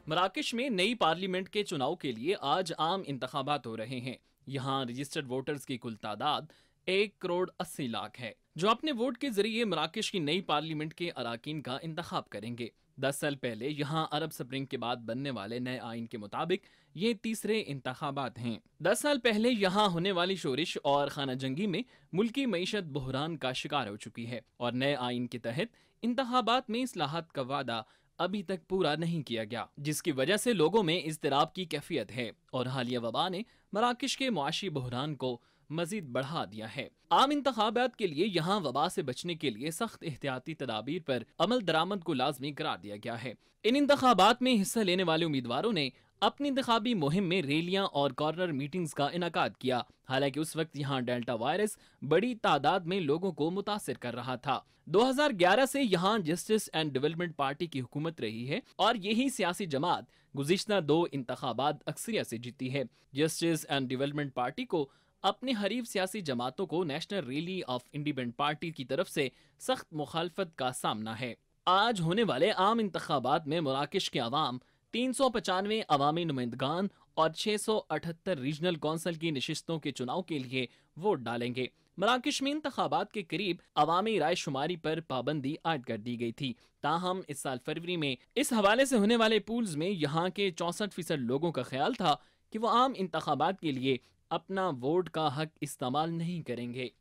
मराकश में नई पार्लियामेंट के चुनाव के लिए आज आम इंतखाबात हो रहे हैं। यहाँ रजिस्टर्ड वोटर्स की कुल तादाद 1 करोड़ 80 लाख है। जो अपने वोट के जरिए मराकश की नई पार्लियामेंट के अराकीन का इंतखाब करेंगे। 10 साल पहले यहाँ अरब स्प्रिंग के बाद बनने वाले नए आइन के मुताबिक ये तीसरे इंतखाबात हैं। 10 साल पहले यहाँ होने वाली शोरिश और खाना जंगी में मुल्की मईशत बहरान का शिकार हो चुकी है और नए आइन के तहत इंतखाबात में इस्लाहात का वादा अभी तक पूरा नहीं किया गया, जिसकी वजह से लोगों में इज़्तिराब की कैफियत है और हालिया वबा ने मराकश के मुआशी बहरान को मजीद बढ़ा दिया है। आम इंतखाबात के लिए यहाँ वबा से बचने के लिए सख्त एहतियाती तदाबीर पर अमल दरामद को लाजमी करार दिया गया है। इन इंतखाबात में हिस्सा लेने वाले उम्मीदवारों ने अपनी इंतखाबी मुहिम में रैलियां और कॉर्नर मीटिंग्स का इनकाद किया। हालांकि उस वक्त यहाँ डेल्टा वायरस बड़ी तादाद में लोगों को मुतासिर कर रहा था। 2011 से यहाँ जस्टिस एंड डेवलपमेंट पार्टी की हुकूमत रही है और यही सियासी जमात गुज़िश्ता 2 इंतखाबात अक्सरियत से जीती है। जस्टिस एंड डेवलपमेंट पार्टी को अपने हरीफ सियासी जमातों को national rally of independent party की तरफ से सख्त मुखालफत का सामना है। आज होने वाले आम इंतखाबात में मराकश के अवाम 395 अवामी नुमाइंदगान और 678 रीजनल कौंसिल की नशिस्तों के चुनाव के लिए वोट डालेंगे। मराकश में इंतखाबात के करीब अवामी राय शुमारी पर पाबंदी आयद कर दी गई थी। ताहम इस साल फरवरी में इस हवाले से होने वाले पूल्स में यहाँ के 64% लोगों का ख्याल था कि वो आम इंतखाबात के लिए अपना वोट का हक इस्तेमाल नहीं करेंगे।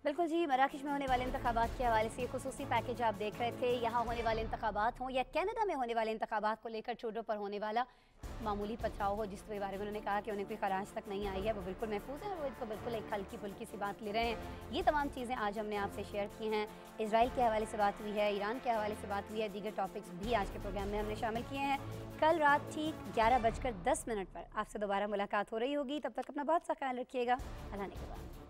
बिल्कुल जी, मराकश में होने वाले इंतखाबात के हवाले से खुसूसी पैकेज आप देख रहे थे। यहाँ होने वाले इंतखाबात हों या कनाडा में होने वाले इंतखाबात को लेकर ट्रूडो पर होने वाला मामूली पथराव हो, जिसके बारे में उन्होंने कहा कि उन्हें कोई खराज तक नहीं आई है, वो बिल्कुल महफूज है और वो इसको बिल्कुल एक हल्की फुल्की सी बात ले रहे हैं। ये तमाम चीज़ें आज हमने आपसे शेयर की हैं। इजराइल के हवाले से बात हुई है, ईरान के हवाले से बात हुई है, दीगर टॉपिक्स भी आज के प्रोग्राम में हमने शामिल किए हैं। कल रात ठीक 11:10 पर आपसे दोबारा मुलाकात हो रही होगी। तब तक अपना बहुत सा ख्याल रखिएगा। अल्लाह ने के बाद।